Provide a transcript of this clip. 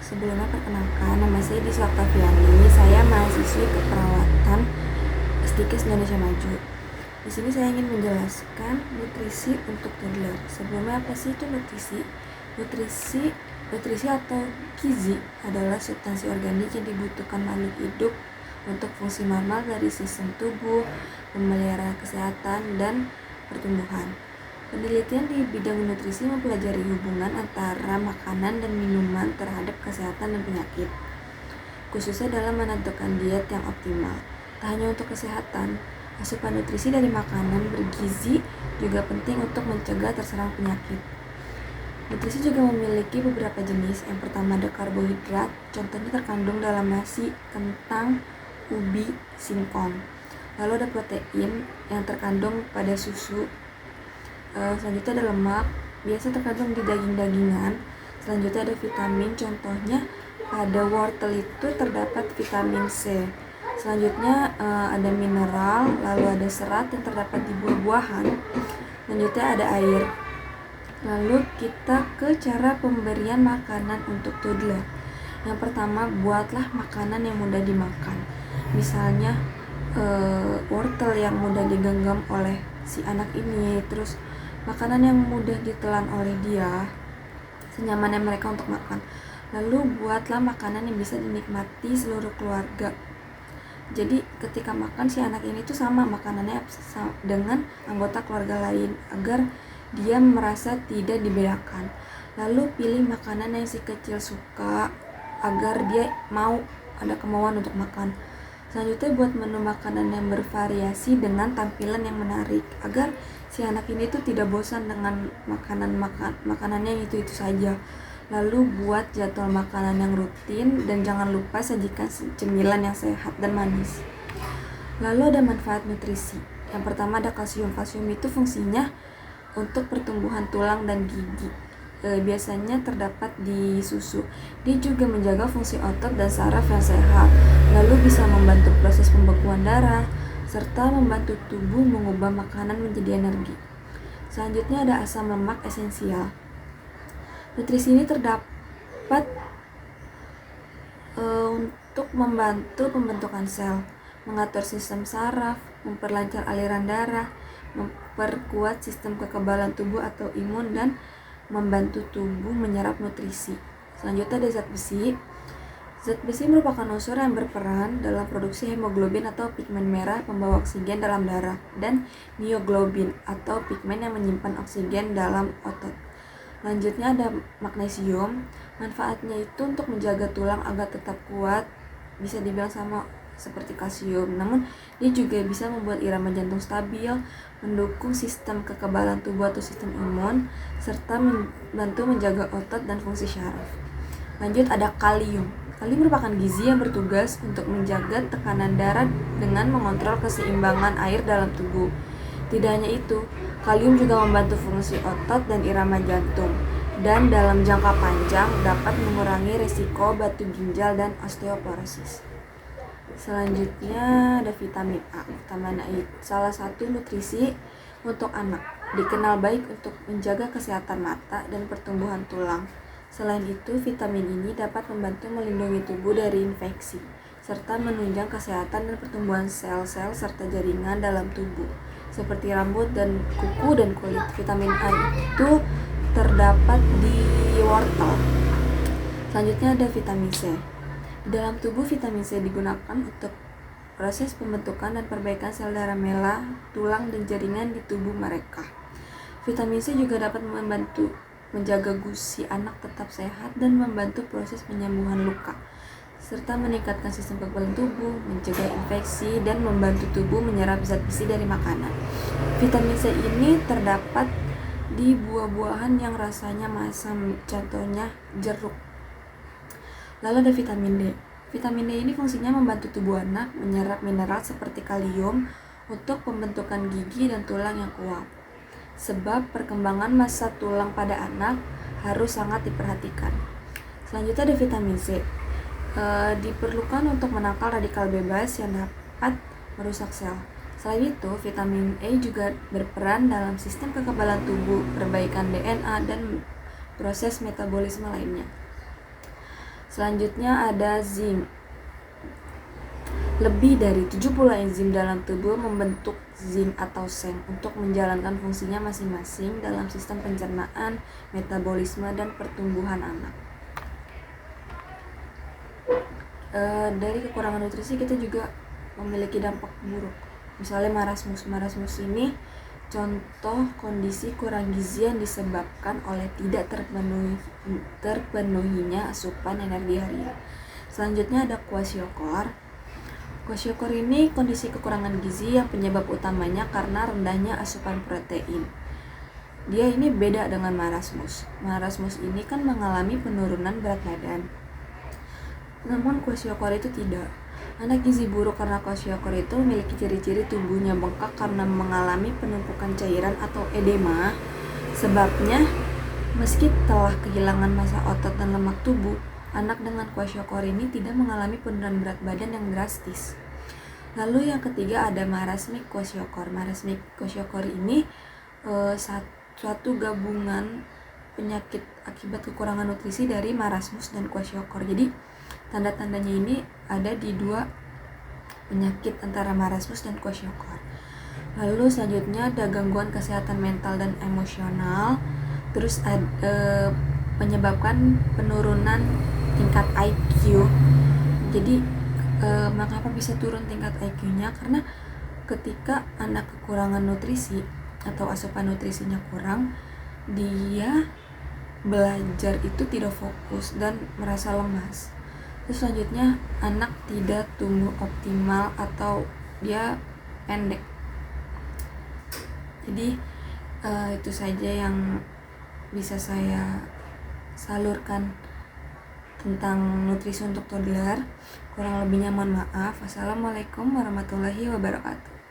Sebelumnya perkenalkan, nama saya Diswa Oktaviani. Saya mahasiswi keperawatan STIKes Indonesia Maju. Di sini saya ingin menjelaskan nutrisi untuk toddler. Sebelumnya apa sih itu nutrisi? Nutrisi atau gizi adalah substansi organik yang dibutuhkan makhluk hidup untuk fungsi normal dari sistem tubuh, pemeliharaan kesehatan, dan pertumbuhan. Penelitian di bidang nutrisi mempelajari hubungan antara makanan dan minuman terhadap kesehatan dan penyakit, khususnya dalam menentukan diet yang optimal. Tak hanya untuk kesehatan, asupan nutrisi dari makanan bergizi juga penting untuk mencegah terserang penyakit. Nutrisi juga memiliki beberapa jenis. Yang pertama ada karbohidrat, contohnya terkandung dalam nasi, kentang, ubi, singkong. Lalu ada protein yang terkandung pada susu. Selanjutnya ada lemak, biasa terkandung di daging-dagingan. Selanjutnya ada vitamin, contohnya pada wortel itu terdapat vitamin C. Selanjutnya ada mineral, lalu ada serat yang terdapat di buah-buahan. Selanjutnya ada air. Lalu kita ke cara pemberian makanan untuk toddler. Yang pertama, buatlah makanan yang mudah dimakan. Misalnya wortel yang mudah digenggam oleh si anak ini, terus makanan yang mudah ditelan oleh dia, senyamannya mereka untuk makan. Lalu buatlah makanan yang bisa dinikmati seluruh keluarga. Jadi ketika makan si anak ini tuh sama makanannya dengan anggota keluarga lain agar dia merasa tidak dibedakan. Lalu pilih makanan yang si kecil suka agar dia ada kemauan untuk makan. Selanjutnya buat menu makanan yang bervariasi dengan tampilan yang menarik agar si anak ini tuh tidak bosan dengan makanannya yang itu saja. Lalu buat jadwal makanan yang rutin dan jangan lupa sajikan cemilan yang sehat dan manis. Lalu ada manfaat nutrisi. Yang pertama ada kalsium. Kalsium itu fungsinya untuk pertumbuhan tulang dan gigi. Biasanya terdapat di susu. Dia juga menjaga fungsi otot dan saraf yang sehat. Lalu bisa membantu proses pembekuan darah serta membantu tubuh mengubah makanan menjadi energi. Selanjutnya ada asam lemak esensial. Nutrisi ini terdapat untuk membantu pembentukan sel, mengatur sistem saraf, memperlancar aliran darah, memperkuat sistem kekebalan tubuh atau imun, dan membantu tubuh menyerap nutrisi. Selanjutnya ada zat besi. Zat besi merupakan unsur yang berperan dalam produksi hemoglobin atau pigmen merah pembawa oksigen dalam darah, dan mioglobin atau pigmen yang menyimpan oksigen dalam otot. Lanjutnya ada magnesium. Manfaatnya itu untuk menjaga tulang agar tetap kuat, bisa dibilang sama seperti kalsium. Namun dia juga bisa membuat irama jantung stabil, mendukung sistem kekebalan tubuh atau sistem imun, serta membantu menjaga otot dan fungsi syaraf. Lanjut ada kalium. Kalium merupakan gizi yang bertugas untuk menjaga tekanan darah dengan mengontrol keseimbangan air dalam tubuh. Tidak hanya itu, kalium juga membantu fungsi otot dan irama jantung, dan dalam jangka panjang dapat mengurangi risiko batu ginjal dan osteoporosis. Selanjutnya ada vitamin A. Vitamin A salah satu nutrisi untuk anak, dikenal baik untuk menjaga kesehatan mata dan pertumbuhan tulang. Selain itu, vitamin ini dapat membantu melindungi tubuh dari infeksi, serta menunjang kesehatan dan pertumbuhan sel-sel serta jaringan dalam tubuh, seperti rambut dan kuku dan kulit. Vitamin A itu terdapat di wortel. Selanjutnya ada vitamin C. Dalam tubuh, vitamin C digunakan untuk proses pembentukan dan perbaikan sel darah merah, tulang, dan jaringan di tubuh mereka. Vitamin C juga dapat membantu menjaga gusi anak tetap sehat dan membantu proses penyembuhan luka, serta meningkatkan sistem kekebalan tubuh, mencegah infeksi, dan membantu tubuh menyerap zat besi dari makanan. Vitamin C ini terdapat di buah-buahan yang rasanya masam, contohnya jeruk. Lalu ada vitamin D. Vitamin D ini fungsinya membantu tubuh anak menyerap mineral seperti kalium untuk pembentukan gigi dan tulang yang kuat. Sebab perkembangan massa tulang pada anak harus sangat diperhatikan. Selanjutnya ada vitamin C. Diperlukan untuk menangkal radikal bebas yang dapat merusak sel. Selain itu, vitamin E juga berperan dalam sistem kekebalan tubuh, perbaikan DNA, dan proses metabolisme lainnya. Selanjutnya ada zinc. Lebih dari 70 enzim dalam tubuh membentuk zinc atau seng untuk menjalankan fungsinya masing-masing dalam sistem pencernaan, metabolisme, dan pertumbuhan anak. Dari kekurangan nutrisi kita juga memiliki dampak buruk. Misalnya marasmus. Marasmus ini contoh kondisi kurang gizi yang disebabkan oleh tidak terpenuhinya asupan energi harian. Selanjutnya ada kwashiorkor. Kwashiorkor ini kondisi kekurangan gizi yang penyebab utamanya karena rendahnya asupan protein. Dia ini beda dengan marasmus. Marasmus ini kan mengalami penurunan berat badan. Namun kwashiorkor itu tidak. Anak gizi buruk karena kwashiorkor itu memiliki ciri-ciri tubuhnya bengkak karena mengalami penumpukan cairan atau edema. Sebabnya, meski telah kehilangan massa otot dan lemak tubuh, anak dengan kwashiorkor ini tidak mengalami penurunan berat badan yang drastis. Lalu yang ketiga ada marasmic kwashiorkor. Marasmic kwashiorkor ini suatu gabungan penyakit akibat kekurangan nutrisi dari marasmus dan kwashiorkor. Jadi tanda-tandanya ini ada di dua penyakit antara marasmus dan kwashiorkor. Lalu selanjutnya ada gangguan kesehatan mental dan emosional. Terus ada menyebabkan penurunan tingkat IQ. Jadi mengapa bisa turun tingkat IQ-nya? Karena ketika anak kekurangan nutrisi atau asupan nutrisinya kurang, dia belajar itu tidak fokus dan merasa lemas. Terus selanjutnya anak tidak tumbuh optimal atau dia pendek. Jadi itu saja yang bisa saya salurkan tentang nutrisi untuk toddler. Kurang lebihnya mohon maaf. Wassalamualaikum warahmatullahi wabarakatuh.